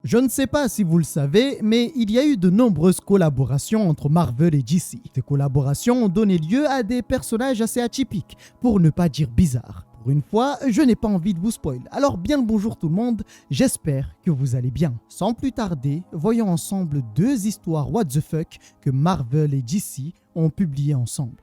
Je ne sais pas si vous le savez, mais il y a eu de nombreuses collaborations entre Marvel et DC. Ces collaborations ont donné lieu à des personnages assez atypiques, pour ne pas dire bizarres. Pour une fois, je n'ai pas envie de vous spoil. Alors bien le bonjour tout le monde, j'espère que vous allez bien. Sans plus tarder, voyons ensemble deux histoires what the fuck que Marvel et DC ont publiées ensemble.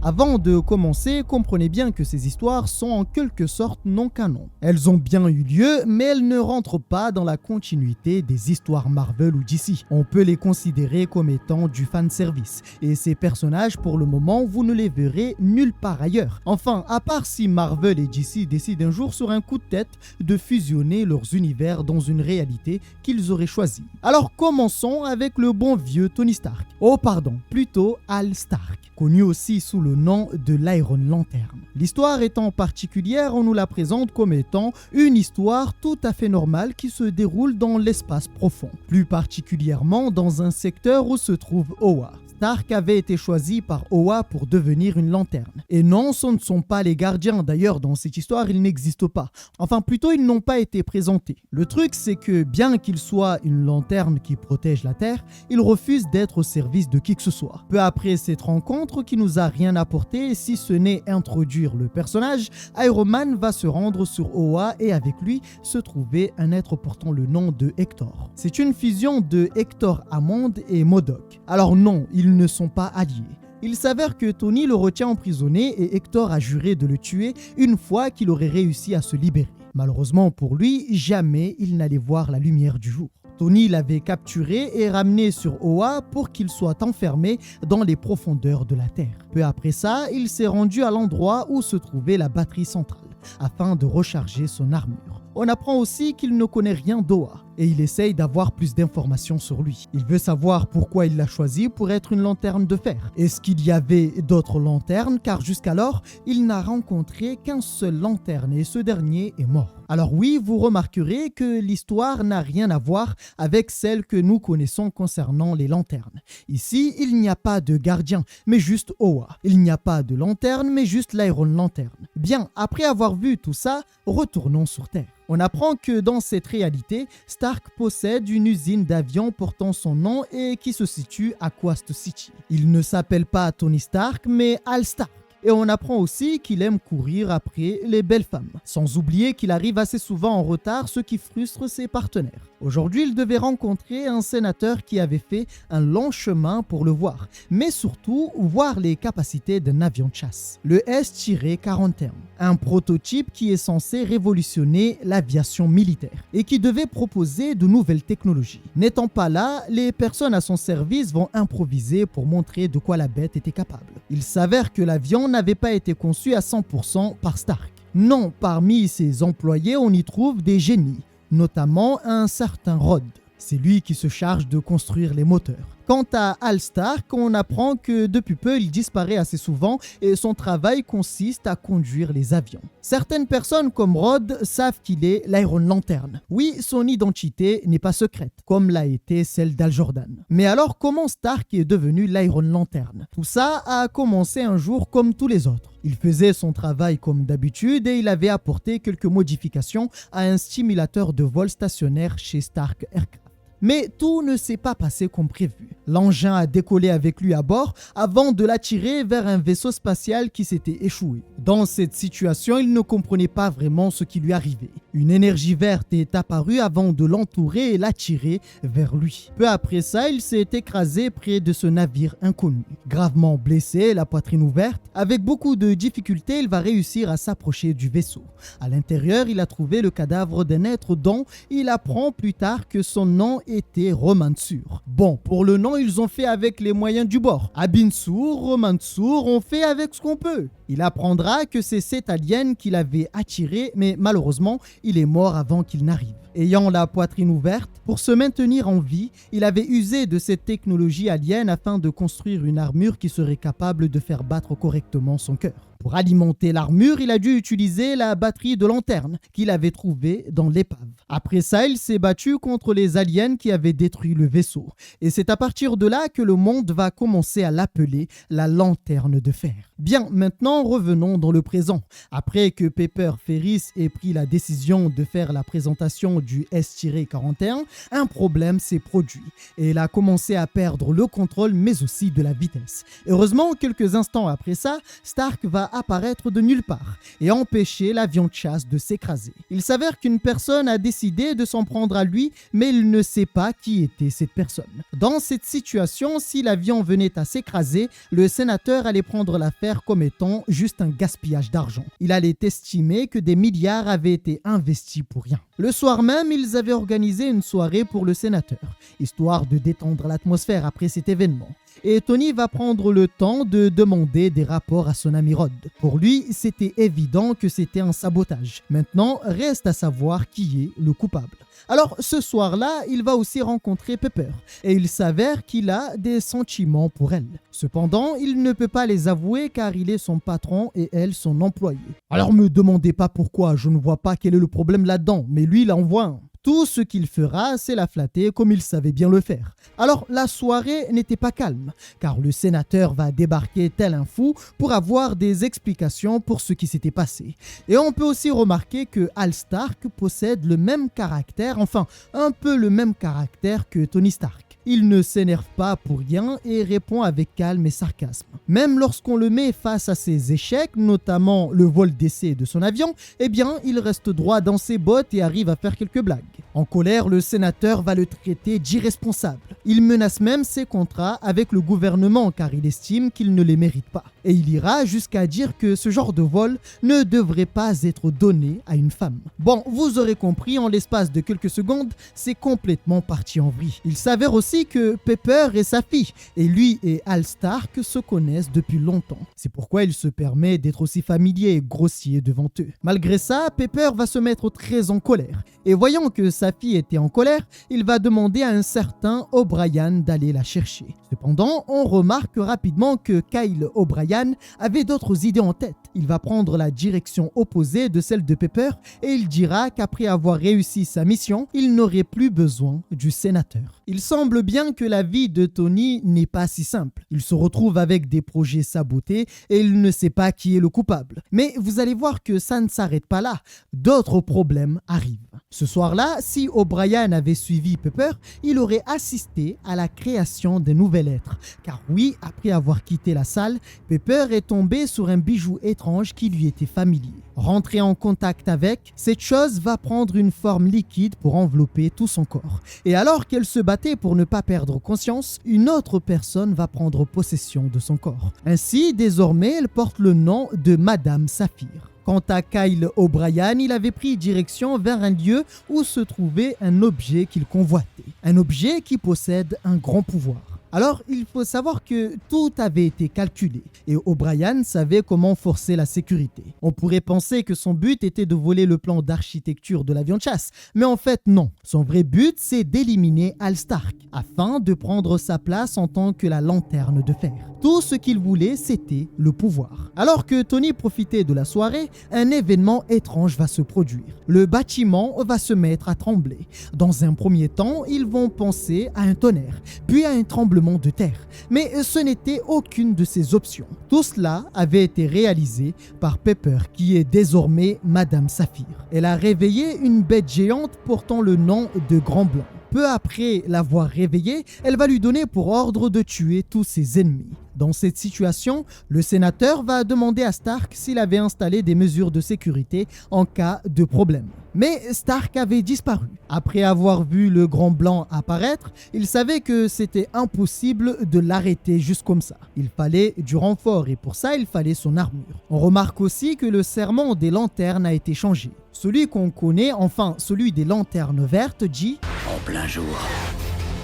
Avant de commencer, comprenez bien que ces histoires sont en quelque sorte non canon. Elles ont bien eu lieu, mais elles ne rentrent pas dans la continuité des histoires Marvel ou DC. On peut les considérer comme étant du fanservice, et ces personnages, pour le moment, vous ne les verrez nulle part ailleurs. Enfin, à part si Marvel et DC décident un jour sur un coup de tête de fusionner leurs univers dans une réalité qu'ils auraient choisie. Alors commençons avec le bon vieux Tony Stark. Oh pardon, plutôt Hal Stark, connu aussi sous le nom de l'Iron Lantern. L'histoire étant particulière, on nous la présente comme étant une histoire tout à fait normale qui se déroule dans l'espace profond, plus particulièrement dans un secteur où se trouve Oa. Stark avait été choisi par Oa pour devenir une lanterne. Et non, ce ne sont pas les gardiens. D'ailleurs, dans cette histoire, ils n'existent pas. Enfin, plutôt, ils n'ont pas été présentés. Le truc, c'est que bien qu'il soit une lanterne qui protège la Terre, il refuse d'être au service de qui que ce soit. Peu après cette rencontre qui nous a rien apporté, si ce n'est introduire le personnage, Iron Man va se rendre sur Oa et avec lui se trouver un être portant le nom de Hector. C'est une fusion de Hector Hammond et MODOK. Alors non, ils ne sont pas alliés. Il s'avère que Tony le retient emprisonné et Hector a juré de le tuer une fois qu'il aurait réussi à se libérer. Malheureusement pour lui, jamais il n'allait voir la lumière du jour. Tony l'avait capturé et ramené sur Oa pour qu'il soit enfermé dans les profondeurs de la Terre. Peu après ça, il s'est rendu à l'endroit où se trouvait la batterie centrale afin de recharger son armure. On apprend aussi qu'il ne connaît rien d'Oa et il essaye d'avoir plus d'informations sur lui. Il veut savoir pourquoi il l'a choisi pour être une lanterne de fer. Est-ce qu'il y avait d'autres lanternes? Car jusqu'alors, il n'a rencontré qu'un seul lanterne et ce dernier est mort. Alors oui, vous remarquerez que l'histoire n'a rien à voir avec celle que nous connaissons concernant les lanternes. Ici, il n'y a pas de gardien, mais juste Oa. Il n'y a pas de lanterne, mais juste l'Iron Lantern. Bien, après avoir vu tout ça, retournons sur Terre. On apprend que dans cette réalité, Stark possède une usine d'avions portant son nom et qui se situe à Quast City. Il ne s'appelle pas Tony Stark, mais Hal Stark. Et on apprend aussi qu'il aime courir après les belles femmes. Sans oublier qu'il arrive assez souvent en retard, ce qui frustre ses partenaires. Aujourd'hui, il devait rencontrer un sénateur qui avait fait un long chemin pour le voir, mais surtout voir les capacités d'un avion de chasse, le S-41, un prototype qui est censé révolutionner l'aviation militaire et qui devait proposer de nouvelles technologies. N'étant pas là, les personnes à son service vont improviser pour montrer de quoi la bête était capable. Il s'avère que l'avion n'avait pas été conçu à 100% par Stark. Non, parmi ses employés, on y trouve des génies, notamment un certain Rod. C'est lui qui se charge de construire les moteurs. Quant à Hal Stark, on apprend que depuis peu, il disparaît assez souvent et son travail consiste à conduire les avions. Certaines personnes comme Rod savent qu'il est l'Iron Lantern. Oui, son identité n'est pas secrète, comme l'a été celle d'Hal Jordan. Mais alors, comment Stark est devenu l'Iron Lantern? Tout ça a commencé un jour comme tous les autres. Il faisait son travail comme d'habitude et il avait apporté quelques modifications à un simulateur de vol stationnaire chez Stark Aircraft. Mais tout ne s'est pas passé comme prévu. L'engin a décollé avec lui à bord avant de l'attirer vers un vaisseau spatial qui s'était échoué. Dans cette situation, il ne comprenait pas vraiment ce qui lui arrivait. Une énergie verte est apparue avant de l'entourer et l'attirer vers lui. Peu après ça, il s'est écrasé près de ce navire inconnu. Gravement blessé, la poitrine ouverte, avec beaucoup de difficultés, il va réussir à s'approcher du vaisseau. À l'intérieur, il a trouvé le cadavre d'un être dont il apprend plus tard que son nom était Romansur. Bon, pour le nom, ils ont fait avec les moyens du bord. Abinsur, Romansur, on fait avec ce qu'on peut. Il apprendra que c'est cet alien qui l'avait attiré, mais malheureusement, il est mort avant qu'il n'arrive. Ayant la poitrine ouverte, pour se maintenir en vie, il avait usé de cette technologie alien afin de construire une armure qui serait capable de faire battre correctement son cœur. Pour alimenter l'armure, il a dû utiliser la batterie de lanterne qu'il avait trouvée dans l'épave. Après ça, il s'est battu contre les aliens qui avaient détruit le vaisseau. Et c'est à partir de là que le monde va commencer à l'appeler la lanterne de fer. Bien, maintenant revenons dans le présent. Après que Pepper Ferris ait pris la décision de faire la présentation du S-41, un problème s'est produit et elle a commencé à perdre le contrôle mais aussi de la vitesse. Heureusement, quelques instants après ça, Stark va apparaître de nulle part et empêcher l'avion de chasse de s'écraser. Il s'avère qu'une personne a décidé de s'en prendre à lui, mais il ne sait pas qui était cette personne. Dans cette situation, si l'avion venait à s'écraser, le sénateur allait prendre l'affaire comme étant juste un gaspillage d'argent. Il allait estimer que des milliards avaient été investis pour rien. Le soir même, ils avaient organisé une soirée pour le sénateur, histoire de détendre l'atmosphère après cet événement. Et Tony va prendre le temps de demander des rapports à son ami Rod. Pour lui, c'était évident que c'était un sabotage. Maintenant, reste à savoir qui est le coupable. Alors, ce soir-là, il va aussi rencontrer Pepper et il s'avère qu'il a des sentiments pour elle. Cependant, il ne peut pas les avouer car il est son patron et elle son employé. Alors, me demandez pas pourquoi, je ne vois pas quel est le problème là-dedans, mais lui, il en voit un. Tout ce qu'il fera, c'est la flatter comme il savait bien le faire. Alors, la soirée n'était pas calme, car le sénateur va débarquer tel un fou pour avoir des explications pour ce qui s'était passé. Et on peut aussi remarquer que Hal Stark possède le même caractère, enfin, un peu le même caractère que Tony Stark. Il ne s'énerve pas pour rien et répond avec calme et sarcasme. Même lorsqu'on le met face à ses échecs, notamment le vol d'essai de son avion, eh bien, il reste droit dans ses bottes et arrive à faire quelques blagues. En colère, le sénateur va le traiter d'irresponsable. Il menace même ses contrats avec le gouvernement car il estime qu'il ne les mérite pas. Et il ira jusqu'à dire que ce genre de vol ne devrait pas être donné à une femme. Bon, vous aurez compris, en l'espace de quelques secondes, c'est complètement parti en vrille. Il s'avère aussi que Pepper est sa fille et lui et Hal Stark se connaissent depuis longtemps. C'est pourquoi il se permet d'être aussi familier et grossier devant eux. Malgré ça, Pepper va se mettre très en colère et voyant que sa fille était en colère, il va demander à un certain O'Brien d'aller la chercher. Cependant, on remarque rapidement que Kyle O'Brien avait d'autres idées en tête. Il va prendre la direction opposée de celle de Pepper et il dira qu'après avoir réussi sa mission, il n'aurait plus besoin du sénateur. Il semble bien que la vie de Tony n'est pas si simple. Il se retrouve avec des projets sabotés et il ne sait pas qui est le coupable. Mais vous allez voir que ça ne s'arrête pas là. D'autres problèmes arrivent. Ce soir-là, si O'Brien avait suivi Pepper, il aurait assisté à la création des nouvel être. Car oui, après avoir quitté la salle, Pepper est tombé sur un bijou étrange qui lui était familier. Rentré en contact avec, cette chose va prendre une forme liquide pour envelopper tout son corps. Et alors qu'elle se battait pour ne pas perdre conscience, une autre personne va prendre possession de son corps. Ainsi, désormais, elle porte le nom de Madame Saphir. Quant à Kyle O'Brien, il avait pris direction vers un lieu où se trouvait un objet qu'il convoitait. Un objet qui possède un grand pouvoir. Alors, il faut savoir que tout avait été calculé et O'Brien savait comment forcer la sécurité. On pourrait penser que son but était de voler le plan d'architecture de l'avion de chasse, mais en fait non. Son vrai but, c'est d'éliminer Hal Stark afin de prendre sa place en tant que la lanterne de fer. Tout ce qu'il voulait, c'était le pouvoir. Alors que Tony profitait de la soirée, un événement étrange va se produire. Le bâtiment va se mettre à trembler. Dans un premier temps, ils vont penser à un tonnerre, puis à un tremblement de terre. Mais ce n'était aucune de ces options. Tout cela avait été réalisé par Pepper, qui est désormais Madame Saphir. Elle a réveillé une bête géante portant le nom de Grand Blanc. Peu après l'avoir réveillée, elle va lui donner pour ordre de tuer tous ses ennemis. Dans cette situation, le sénateur va demander à Stark s'il avait installé des mesures de sécurité en cas de problème. Mais Stark avait disparu. Après avoir vu le Grand Blanc apparaître, il savait que c'était impossible de l'arrêter juste comme ça. Il fallait du renfort et pour ça, il fallait son armure. On remarque aussi que le serment des lanternes a été changé. Celui qu'on connaît, enfin celui des lanternes vertes, dit « En plein jour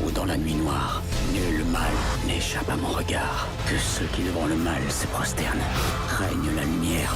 ou dans la nuit noire, nul mal n'échappe à mon regard. Que ceux qui devant le mal se prosternent. Règne la lumière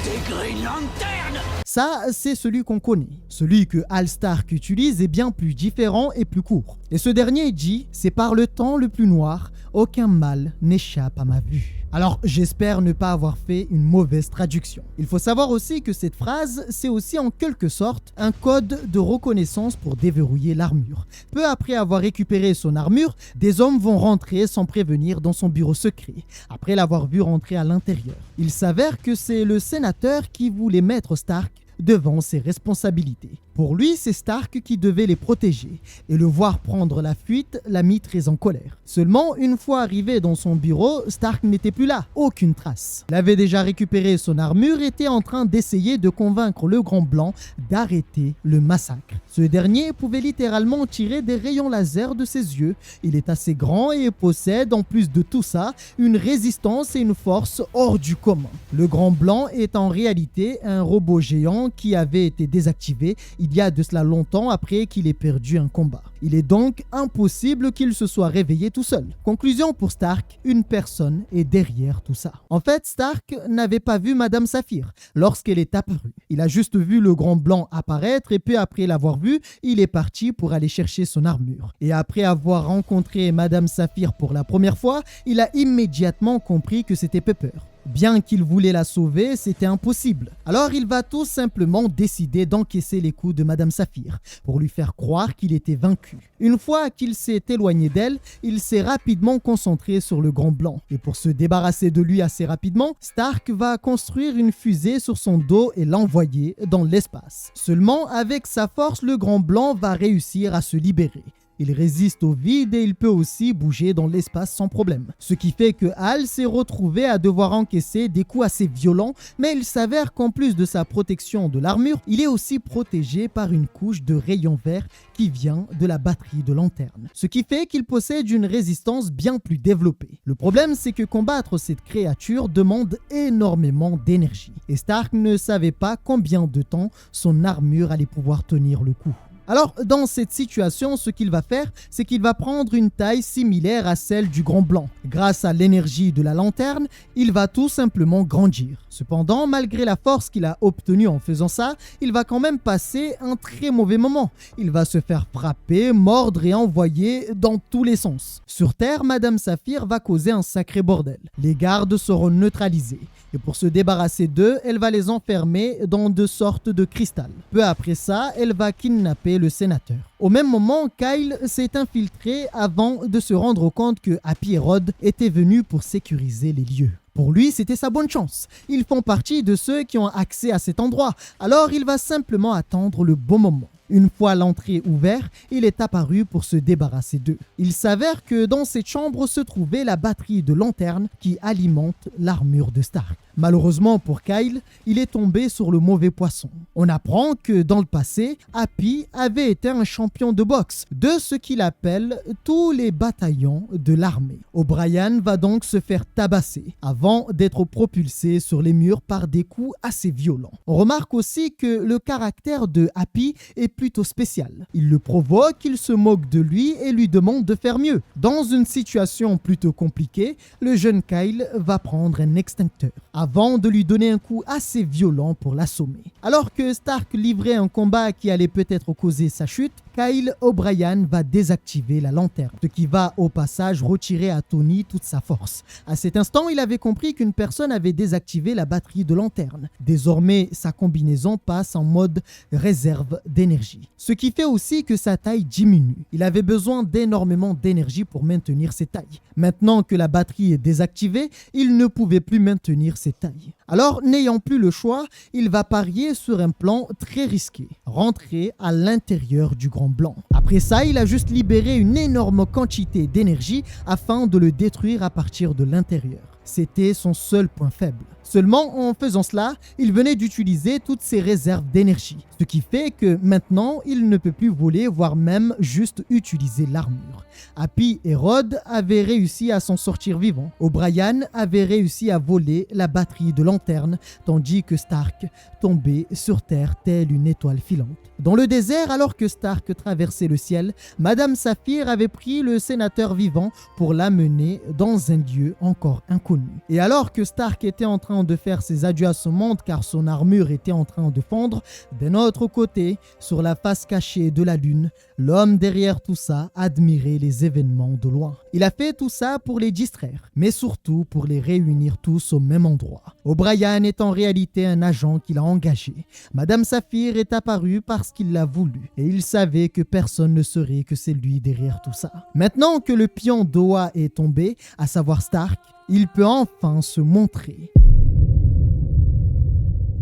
des Green Lanternes !» Ça, c'est celui qu'on connaît. Celui que Hal Stark utilise est bien plus différent et plus court. Et ce dernier dit « C'est par le temps le plus noir, aucun mal n'échappe à ma vue ». Alors j'espère ne pas avoir fait une mauvaise traduction. Il faut savoir aussi que cette phrase, c'est aussi en quelque sorte un code de reconnaissance pour déverrouiller l'armure. Peu après avoir récupéré son armure, des hommes vont rentrer sans prévenir dans son bureau secret, après l'avoir vu rentrer à l'intérieur. Il s'avère que c'est le sénateur qui voulait mettre Stark devant ses responsabilités. Pour lui, c'est Stark qui devait les protéger, et le voir prendre la fuite l'a mis très en colère. Seulement, une fois arrivé dans son bureau, Stark n'était plus là, aucune trace. Il avait déjà récupéré son armure et était en train d'essayer de convaincre le Grand Blanc d'arrêter le massacre. Ce dernier pouvait littéralement tirer des rayons laser de ses yeux. Il est assez grand et possède, en plus de tout ça, une résistance et une force hors du commun. Le Grand Blanc est en réalité un robot géant qui avait été désactivé il y a de cela longtemps après qu'il ait perdu un combat. Il est donc impossible qu'il se soit réveillé tout seul. Conclusion pour Stark, une personne est derrière tout ça. En fait, Stark n'avait pas vu Madame Saphir lorsqu'elle est apparue. Il a juste vu le Grand Blanc apparaître et peu après l'avoir vu, il est parti pour aller chercher son armure. Et après avoir rencontré Madame Saphir pour la première fois, il a immédiatement compris que c'était Pepper. Bien qu'il voulait la sauver, c'était impossible. Alors il va tout simplement décider d'encaisser les coups de Madame Saphir pour lui faire croire qu'il était vaincu. Une fois qu'il s'est éloigné d'elle, il s'est rapidement concentré sur le Grand Blanc. Et pour se débarrasser de lui assez rapidement, Stark va construire une fusée sur son dos et l'envoyer dans l'espace. Seulement, avec sa force, le Grand Blanc va réussir à se libérer. Il résiste au vide et il peut aussi bouger dans l'espace sans problème. Ce qui fait que Hal s'est retrouvé à devoir encaisser des coups assez violents, mais il s'avère qu'en plus de sa protection de l'armure, il est aussi protégé par une couche de rayons verts qui vient de la batterie de lanterne. Ce qui fait qu'il possède une résistance bien plus développée. Le problème, c'est que combattre cette créature demande énormément d'énergie. Et Stark ne savait pas combien de temps son armure allait pouvoir tenir le coup. Alors, dans cette situation, ce qu'il va faire, c'est qu'il va prendre une taille similaire à celle du Grand Blanc. Grâce à l'énergie de la lanterne, il va tout simplement grandir. Cependant, malgré la force qu'il a obtenue en faisant ça, il va quand même passer un très mauvais moment. Il va se faire frapper, mordre et envoyer dans tous les sens. Sur Terre, Madame Saphir va causer un sacré bordel. Les gardes seront neutralisés. Et pour se débarrasser d'eux, elle va les enfermer dans de sortes de cristal. Peu après ça, elle va kidnapper le sénateur. Au même moment, Kyle s'est infiltré avant de se rendre compte que Happy et Rod étaient venus pour sécuriser les lieux. Pour lui, c'était sa bonne chance. Ils font partie de ceux qui ont accès à cet endroit, alors il va simplement attendre le bon moment. Une fois l'entrée ouverte, il est apparu pour se débarrasser d'eux. Il s'avère que dans cette chambre se trouvait la batterie de lanterne qui alimente l'armure de Stark. Malheureusement pour Kyle, il est tombé sur le mauvais poisson. On apprend que dans le passé, Happy avait été un champion de boxe de ce qu'il appelle tous les bataillons de l'armée. O'Brien va donc se faire tabasser avant d'être propulsé sur les murs par des coups assez violents. On remarque aussi que le caractère de Happy est plutôt spécial. Il le provoque, il se moque de lui et lui demande de faire mieux. Dans une situation plutôt compliquée, le jeune Kyle va prendre un extincteur avant de lui donner un coup assez violent pour l'assommer. Alors que Stark livrait un combat qui allait peut-être causer sa chute, Kyle O'Brien va désactiver la lanterne, ce qui va au passage retirer à Tony toute sa force. À cet instant, il avait compris qu'une personne avait désactivé la batterie de lanterne. Désormais, sa combinaison passe en mode réserve d'énergie, ce qui fait aussi que sa taille diminue. Il avait besoin d'énormément d'énergie pour maintenir ses tailles. Maintenant que la batterie est désactivée, il ne pouvait plus maintenir ses tailles. Alors, n'ayant plus le choix, il va parier sur un plan très risqué, rentrer à l'intérieur du Grand Blanc. Après ça, il a juste libéré une énorme quantité d'énergie afin de le détruire à partir de l'intérieur. C'était son seul point faible. Seulement, en faisant cela, il venait d'utiliser toutes ses réserves d'énergie. Ce qui fait que maintenant, il ne peut plus voler, voire même juste utiliser l'armure. Happy et Rod avaient réussi à s'en sortir vivants. O'Brien avait réussi à voler la batterie de lanterne, tandis que Stark tombait sur Terre telle une étoile filante. Dans le désert, alors que Stark traversait le ciel, Madame Saphir avait pris le sénateur vivant pour l'amener dans un lieu encore inconnu. connu. Et alors que Stark était en train de faire ses adieux à ce monde car son armure était en train de fondre, d'un autre côté, sur la face cachée de la lune, l'homme derrière tout ça admirait les événements de loin. Il a fait tout ça pour les distraire, mais surtout pour les réunir tous au même endroit. O'Brien est en réalité un agent qu'il a engagé. Madame Saphir est apparue parce qu'il l'a voulu et il savait que personne ne saurait que c'est lui derrière tout ça. Maintenant que le pion d'Oa est tombé, à savoir Stark, il peut enfin se montrer.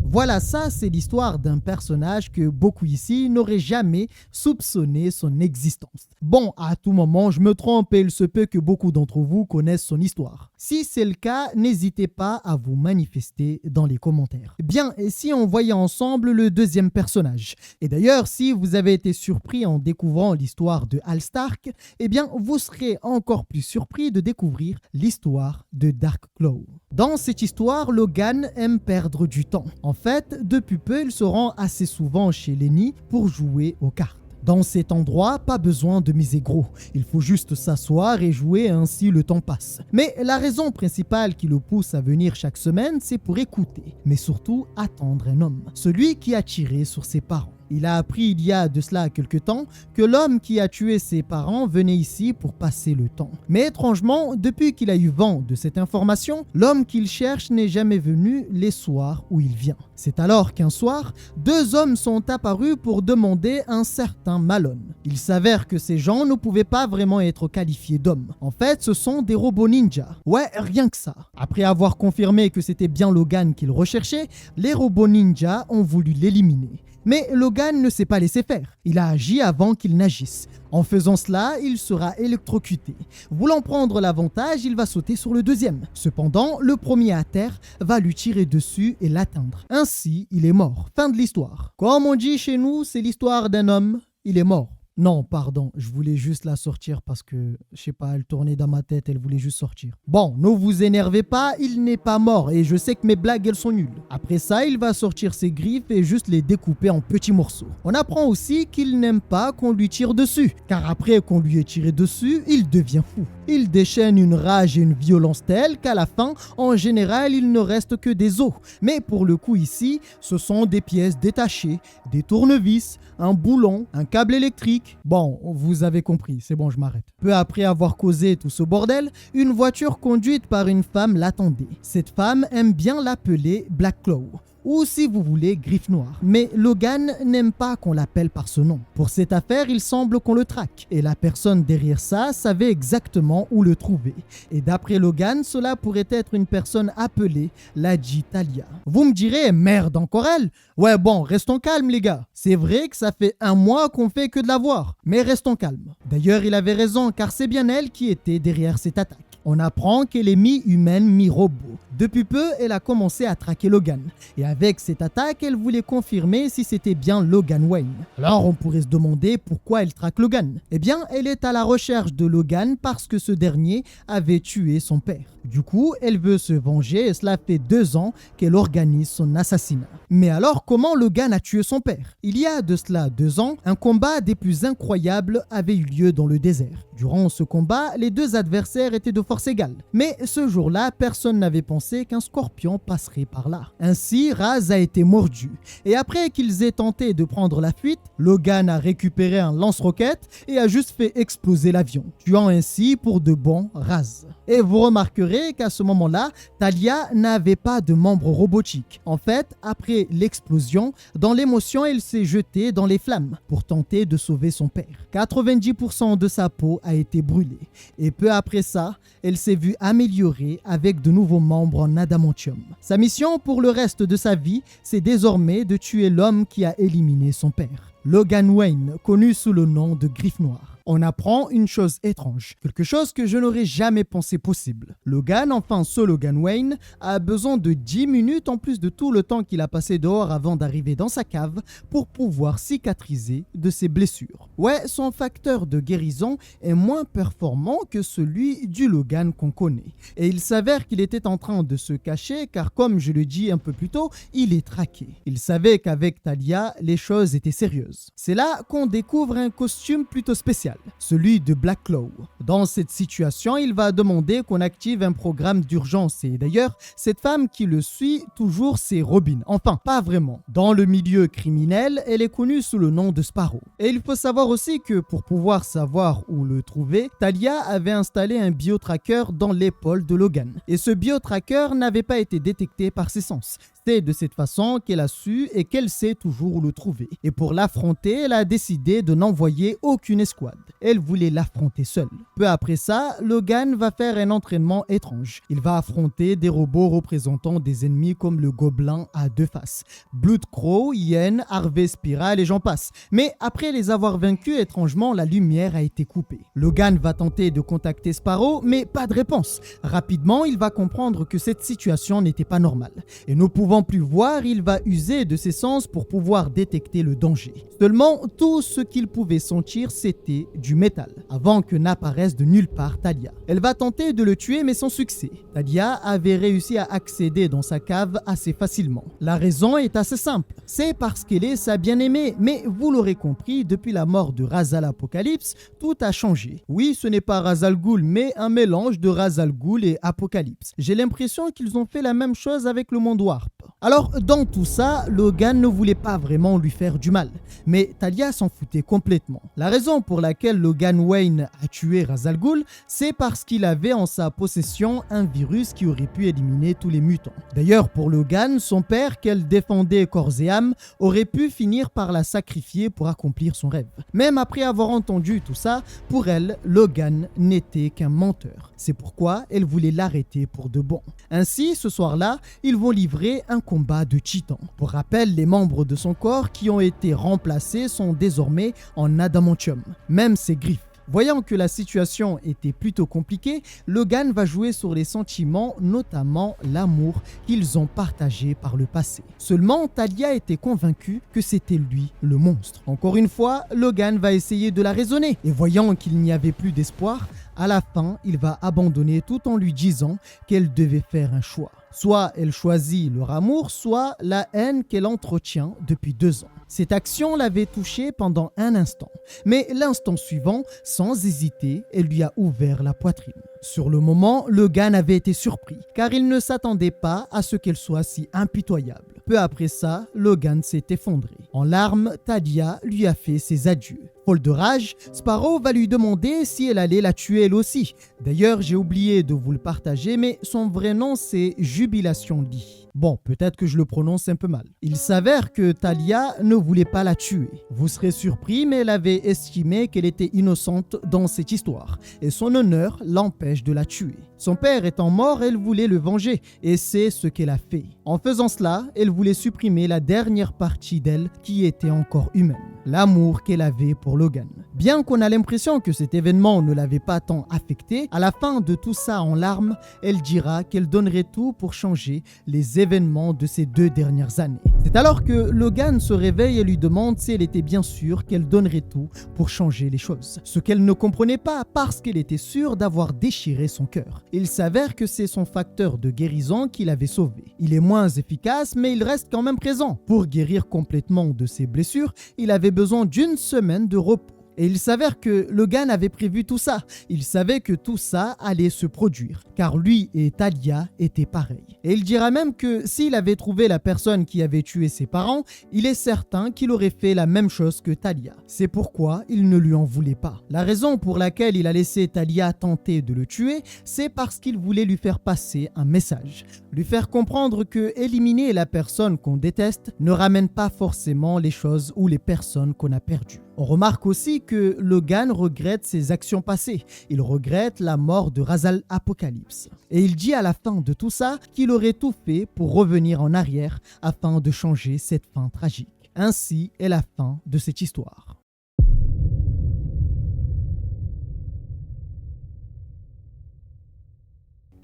Voilà, ça c'est l'histoire d'un personnage que beaucoup ici n'auraient jamais soupçonné son existence. Bon, à tout moment, je me trompe et il se peut que beaucoup d'entre vous connaissent son histoire. Si c'est le cas, n'hésitez pas à vous manifester dans les commentaires. Bien, et si on voyait ensemble le deuxième personnage? Et d'ailleurs, si vous avez été surpris en découvrant l'histoire de Hal Stark, eh bien, vous serez encore plus surpris de découvrir l'histoire de Darkclaw. Dans cette histoire, Logan aime perdre du temps. En fait, depuis peu, il se rend assez souvent chez Lenny pour jouer aux cartes. Dans cet endroit, pas besoin de miser gros. Il faut juste s'asseoir et jouer, ainsi le temps passe. Mais la raison principale qui le pousse à venir chaque semaine, c'est pour écouter, mais surtout attendre un homme. Celui qui a tiré sur ses parents. Il a appris il y a de cela quelque temps que l'homme qui a tué ses parents venait ici pour passer le temps. Mais étrangement, depuis qu'il a eu vent de cette information, l'homme qu'il cherche n'est jamais venu les soirs où il vient. C'est alors qu'un soir, deux hommes sont apparus pour demander un certain Malone. Il s'avère que ces gens ne pouvaient pas vraiment être qualifiés d'hommes. En fait, ce sont des robots ninja. Ouais, rien que ça. Après avoir confirmé que c'était bien Logan qu'ils recherchaient, les robots ninja ont voulu l'éliminer. Mais Logan ne s'est pas laissé faire. Il a agi avant qu'il n'agisse. En faisant cela, il sera électrocuté. Voulant prendre l'avantage, il va sauter sur le deuxième. Cependant, le premier à terre va lui tirer dessus et l'atteindre. Ainsi, il est mort. Fin de l'histoire. Comme on dit chez nous, c'est l'histoire d'un homme. Il est mort. Non, pardon, je voulais juste la sortir parce que, je sais pas, elle tournait dans ma tête, elle voulait juste sortir. Bon, ne vous énervez pas, il n'est pas mort et je sais que mes blagues, elles sont nulles. Après ça, il va sortir ses griffes et juste les découper en petits morceaux. On apprend aussi qu'il n'aime pas qu'on lui tire dessus, car après qu'on lui ait tiré dessus, il devient fou. Il déchaîne une rage et une violence telle qu'à la fin, en général, il ne reste que des os. Mais pour le coup ici, ce sont des pièces détachées, des tournevis, un boulon, un câble électrique. Bon, vous avez compris, c'est bon, je m'arrête. Peu après avoir causé tout ce bordel, une voiture conduite par une femme l'attendait. Cette femme aime bien l'appeler Blackclaw, ou si vous voulez, Griffe Noire. Mais Logan n'aime pas qu'on l'appelle par ce nom. Pour cette affaire, il semble qu'on le traque. Et la personne derrière ça savait exactement où le trouver. Et d'après Logan, cela pourrait être une personne appelée Lady Talia. Vous me direz, merde, encore elle? Ouais bon, restons calmes les gars. C'est vrai que ça fait 1 mois qu'on fait que de la voir. Mais restons calmes. D'ailleurs, il avait raison, car c'est bien elle qui était derrière cette attaque. On apprend qu'elle est mi-humaine, mi-robot. Depuis peu, elle a commencé à traquer Logan. Et avec cette attaque, elle voulait confirmer si c'était bien Logan Wayne. Alors on pourrait se demander pourquoi elle traque Logan. Eh bien, elle est à la recherche de Logan parce que ce dernier avait tué son père. Du coup, elle veut se venger et cela fait 2 ans qu'elle organise son assassinat. Mais alors, comment Logan a tué son père? Il y a de cela 2 ans, un combat des plus incroyables avait eu lieu dans le désert. Durant ce combat, les 2 adversaires étaient de force égale. Mais ce jour-là, personne n'avait pensé qu'un scorpion passerait par là. Ainsi, Raz a été mordu. Et après qu'ils aient tenté de prendre la fuite, Logan a récupéré un lance-roquette et a juste fait exploser l'avion, tuant ainsi pour de bon Raz. Et vous remarquerez qu'à ce moment-là, Talia n'avait pas de membre robotique. En fait, après l'explosion, dans l'émotion, elle s'est jetée dans les flammes pour tenter de sauver son père. 90% de sa peau a été brûlée. Et peu après ça, elle s'est vue améliorée avec de nouveaux membres en adamantium. Sa mission pour le reste de sa vie, c'est désormais de tuer l'homme qui a éliminé son père. Logan Wayne, connu sous le nom de Griffe Noire. On apprend une chose étrange, quelque chose que je n'aurais jamais pensé possible. Logan, enfin ce Logan Wayne, a besoin de 10 minutes en plus de tout le temps qu'il a passé dehors avant d'arriver dans sa cave pour pouvoir cicatriser de ses blessures. Ouais, son facteur de guérison est moins performant que celui du Logan qu'on connaît. Et il s'avère qu'il était en train de se cacher car comme je le dis un peu plus tôt, il est traqué. Il savait qu'avec Talia, les choses étaient sérieuses. C'est là qu'on découvre un costume plutôt spécial. final, celui de Black Claw. Dans cette situation, il va demander qu'on active un programme d'urgence et d'ailleurs, cette femme qui le suit toujours, c'est Robin. Enfin, pas vraiment. Dans le milieu criminel, elle est connue sous le nom de Sparrow. Et il faut savoir aussi que pour pouvoir savoir où le trouver, Talia avait installé un biotracker dans l'épaule de Logan. Et ce biotracker n'avait pas été détecté par ses sens. C'est de cette façon qu'elle a su et qu'elle sait toujours où le trouver. Et pour l'affronter, elle a décidé de n'envoyer aucune escouade. Elle voulait l'affronter seule. Peu après ça, Logan va faire un entraînement étrange. Il va affronter des robots représentant des ennemis comme le gobelin à deux faces, Blood Crow, Yen, Harvey Spiral et j'en passe. Mais après les avoir vaincus, étrangement, la lumière a été coupée. Logan va tenter de contacter Sparrow, mais pas de réponse. Rapidement, il va comprendre que cette situation n'était pas normale. Et ne pouvant plus voir, il va user de ses sens pour pouvoir détecter le danger. Seulement, tout ce qu'il pouvait sentir, c'était du métal, avant que n'apparaisse de nulle part Talia. Elle va tenter de le tuer, mais sans succès. Talia avait réussi à accéder dans sa cave assez facilement. La raison est assez simple, c'est parce qu'elle est sa bien-aimée, mais vous l'aurez compris, depuis la mort de Ra's al Apocalypse, tout a changé. Oui, ce n'est pas Ra's al Ghul, mais un mélange de Ra's al Ghul et Apocalypse. J'ai l'impression qu'ils ont fait la même chose avec le monde Warp. Alors, dans tout ça, Logan ne voulait pas vraiment lui faire du mal, mais Talia s'en foutait complètement. La raison pour laquelle Logan Wayne a tué Ra's al Ghul, c'est parce qu'il avait en sa possession un virus qui aurait pu éliminer tous les mutants. D'ailleurs, pour Logan, son père, qu'elle défendait corps et âme, aurait pu finir par la sacrifier pour accomplir son rêve. Même après avoir entendu tout ça, pour elle, Logan n'était qu'un menteur. C'est pourquoi elle voulait l'arrêter pour de bon. Ainsi, ce soir-là, ils vont livrer un combat de titans. Pour rappel, les membres de son corps qui ont été remplacés sont désormais en adamantium, même ses griffes. Voyant que la situation était plutôt compliquée, Logan va jouer sur les sentiments, notamment l'amour qu'ils ont partagé par le passé. Seulement, Talia était convaincue que c'était lui le monstre. Encore une fois, Logan va essayer de la raisonner et voyant qu'il n'y avait plus d'espoir, à la fin, il va abandonner tout en lui disant qu'elle devait faire un choix. Soit elle choisit leur amour, soit la haine qu'elle entretient depuis 2 ans. Cette action l'avait touchée pendant un instant, mais l'instant suivant, sans hésiter, elle lui a ouvert la poitrine. Sur le moment, Logan avait été surpris, car il ne s'attendait pas à ce qu'elle soit si impitoyable. Peu après ça, Logan s'est effondré. En larmes, Talia lui a fait ses adieux. Folle de rage, Sparrow va lui demander si elle allait la tuer elle aussi. D'ailleurs, j'ai oublié de vous le partager, mais son vrai nom c'est Jubilation Lee. Bon, peut-être que je le prononce un peu mal. Il s'avère que Talia ne voulait pas la tuer. Vous serez surpris, mais elle avait estimé qu'elle était innocente dans cette histoire, et son honneur l'empêche de la tuer. Son père étant mort, elle voulait le venger, et c'est ce qu'elle a fait. En faisant cela, elle voulait supprimer la dernière partie d'elle qui était encore humaine, l'amour qu'elle avait pour Logan. Bien qu'on a l'impression que cet événement ne l'avait pas tant affectée, à la fin de tout ça en larmes, elle dira qu'elle donnerait tout pour changer les événements de ces 2 dernières années. C'est alors que Logan se réveille et lui demande si elle était bien sûre qu'elle donnerait tout pour changer les choses. Ce qu'elle ne comprenait pas parce qu'elle était sûre d'avoir déchiré son cœur. Il s'avère que c'est son facteur de guérison qui l'avait sauvé. Il est moins efficace, mais il reste quand même présent. Pour guérir complètement de ses blessures, il avait besoin d'1 semaine de repos. Et il s'avère que Logan avait prévu tout ça. Il savait que tout ça allait se produire, car lui et Talia étaient pareils. Et il dira même que s'il avait trouvé la personne qui avait tué ses parents, il est certain qu'il aurait fait la même chose que Talia. C'est pourquoi il ne lui en voulait pas. La raison pour laquelle il a laissé Talia tenter de le tuer, c'est parce qu'il voulait lui faire passer un message. Lui faire comprendre que éliminer la personne qu'on déteste ne ramène pas forcément les choses ou les personnes qu'on a perdues. On remarque aussi que Logan regrette ses actions passées. Il regrette la mort de Ra's al Apocalypse. Et il dit à la fin de tout ça qu'il aurait tout fait pour revenir en arrière afin de changer cette fin tragique. Ainsi est la fin de cette histoire.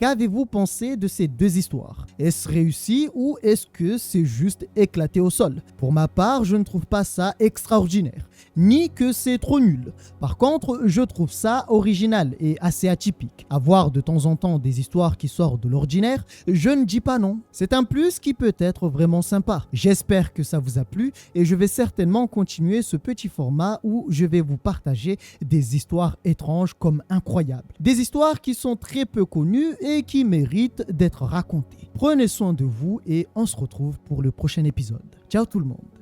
Qu'avez-vous pensé de ces deux histoires? Est-ce réussi ou est-ce que c'est juste éclaté au sol? Pour ma part, je ne trouve pas ça extraordinaire, ni que c'est trop nul. Par contre, je trouve ça original et assez atypique. Avoir de temps en temps des histoires qui sortent de l'ordinaire, je ne dis pas non. C'est un plus qui peut être vraiment sympa. J'espère que ça vous a plu et je vais certainement continuer ce petit format où je vais vous partager des histoires étranges comme incroyables. Des histoires qui sont très peu connues et qui méritent d'être racontées. Prenez soin de vous et on se retrouve pour le prochain épisode. Ciao tout le monde.